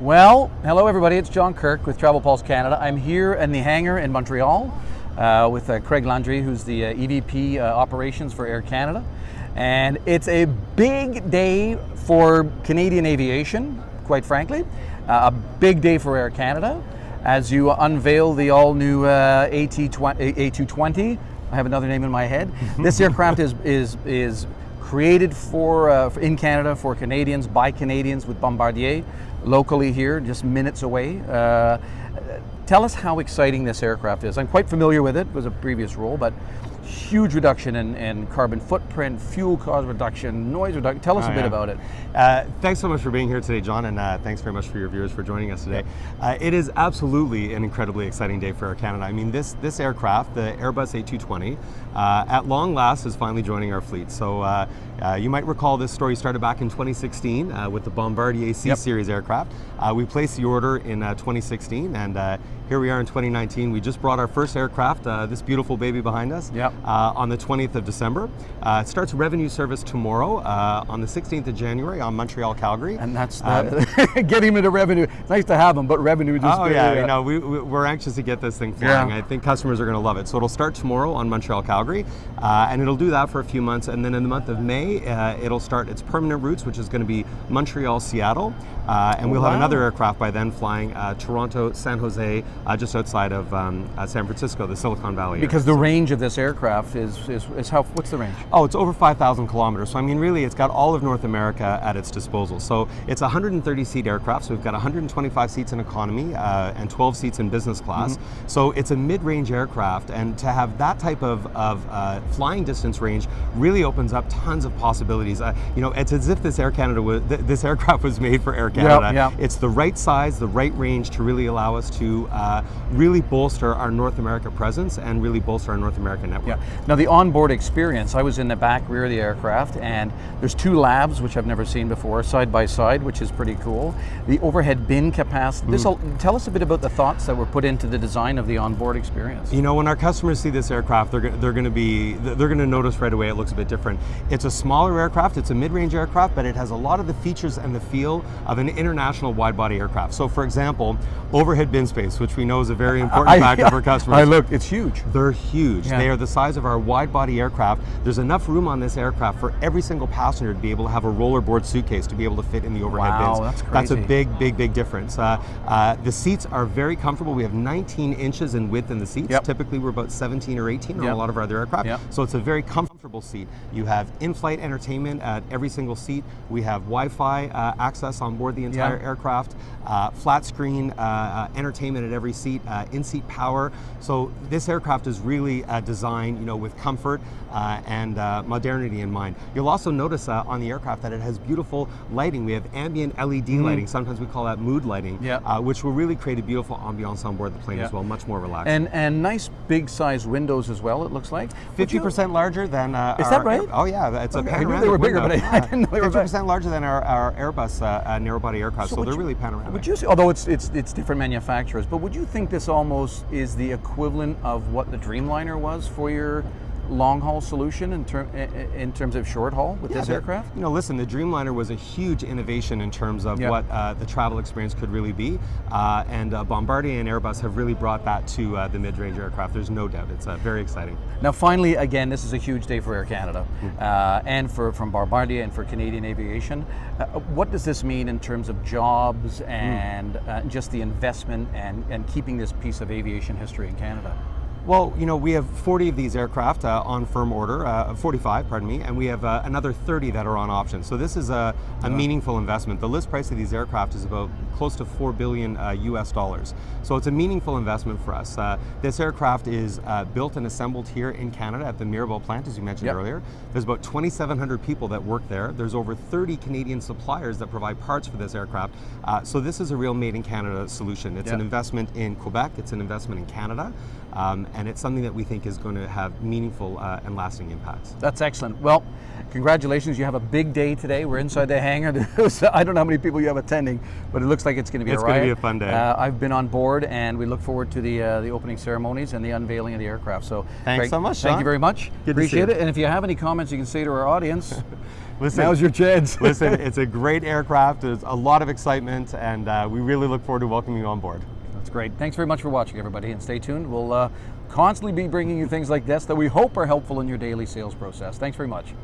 Well, hello everybody, it's John Kirk with Travel Pulse Canada. I'm here in the hangar in Montreal with Craig Landry, who's the EVP Operations for Air Canada. And it's a big day for Canadian aviation, quite frankly. A big day for Air Canada as you unveil the all-new A220. I have another name in my head. This aircraft is created in Canada for Canadians, by Canadians, with Bombardier, locally here, just minutes away. Tell us how exciting this aircraft is. I'm quite familiar with it. It was a previous role, but huge reduction in carbon footprint, fuel cost reduction, noise reduction. Tell us a bit about it. Thanks so much for being here today, John, and thanks very much for your viewers for joining us today. It is absolutely an incredibly exciting day for Air Canada. I mean, this aircraft, the Airbus A220, at long last is finally joining our fleet. So you might recall this story started back in 2016 with the Bombardier C-Series aircraft. We placed the order in 2016, and here we are in 2019. We just brought our first aircraft, this beautiful baby behind us, on the 20th of December. It starts revenue service tomorrow on the 16th of January on Montreal, Calgary. And that's getting into revenue. It's nice to have them, but revenue just... Oh yeah, you know, we're anxious to get this thing flying. I think customers are going to love it. So it'll start tomorrow on Montreal, Calgary, and it'll do that for a few months. And then in the month of May, it'll start its permanent routes, which is going to be Montreal, Seattle, and we'll have another aircraft by then flying Toronto, San Jose, just outside of San Francisco, the Silicon Valley area. Because the range of this aircraft is how, what's the range? Oh, it's over 5,000 kilometers. So I mean, really, it's got all of North America at its disposal. So it's a 130-seat aircraft. So we've got 125 seats in economy and 12 seats in business class. So it's a mid-range aircraft, and to have that type of flying distance range really opens up tons of possibilities. You know, it's as if this aircraft was made for Air Canada. It's the right size, the right range to really allow us to really bolster our North America presence and really bolster our North American network. Now the onboard experience, I was in the back rear of the aircraft, and there's two lavs, which I've never seen before, side by side, which is pretty cool. The overhead bin capacity. Tell us a bit about the thoughts that were put into the design of the onboard experience. You know, when our customers see this aircraft, they're going to notice right away it looks a bit different. It's a smaller aircraft, it's a mid-range aircraft, but it has a lot of the features and the feel of an international wide-body aircraft. So for example, overhead bin space, which we know is a very important factor for customers. I looked, it's huge. They're huge. They are the size of our wide-body aircraft. There's enough room on this aircraft for every single passenger to be able to have a rollerboard suitcase to be able to fit in the overhead bins. That's crazy. That's a big difference. The seats are very comfortable. We have 19 inches in width in the seats. Typically we're about 17 or 18 on a lot of our other aircraft. So it's a very comfortable seat. You have in-flight entertainment at every single seat. We have Wi-Fi access on board the entire aircraft. Flat screen entertainment at every seat. In-seat power. So this aircraft is really designed, you know, with comfort and modernity in mind. You'll also notice on the aircraft that it has beautiful lighting. We have ambient LED lighting. Sometimes we call that mood lighting, which will really create a beautiful ambiance on board the plane as well, much more relaxed. And nice big size windows as well, it looks like. 50% larger than Is that right? Oh yeah, it's a panoramic. I knew they were bigger, but I didn't know they were 50% larger than our Airbus narrow body aircraft, so they're really panoramic. Would you say, although it's different manufacturers, but would you think this almost is the equivalent of what the Dreamliner was for your long-haul solution in terms of short-haul with this aircraft? You know, listen, the Dreamliner was a huge innovation in terms of what the travel experience could really be, and Bombardier and Airbus have really brought that to the mid-range aircraft. There's no doubt. It's very exciting. Now, finally, again, this is a huge day for Air Canada and from Bombardier and for Canadian aviation. What does this mean in terms of jobs and just the investment and keeping this piece of aviation history in Canada? Well, you know, we have 40 of these aircraft on firm order, 45, pardon me, and we have another 30 that are on option. So this is a meaningful investment. The list price of these aircraft is about close to $4 billion US dollars. So it's a meaningful investment for us. This aircraft is built and assembled here in Canada at the Mirabel plant, as you mentioned earlier. There's about 2,700 people that work there. There's over 30 Canadian suppliers that provide parts for this aircraft. So this is a real made in Canada solution. It's an investment in Quebec, it's an investment in Canada. and it's something that we think is going to have meaningful and lasting impacts. That's excellent. Well, congratulations. You have a big day today. We're inside the hangar. I don't know how many people you have attending, but it looks like it's going to be It's going to be a fun day. I've been on board, and we look forward to the opening ceremonies and the unveiling of the aircraft. So thanks so much, Sean. Thank you very much. Good Appreciate to see it. And if you have any comments you can say to our audience, listen, now's your chance. Listen, it's a great aircraft. There's a lot of excitement, and we really look forward to welcoming you on board. That's great. Thanks very much for watching, everybody, and stay tuned. We'll constantly be bringing you things like this that we hope are helpful in your daily sales process. Thanks very much.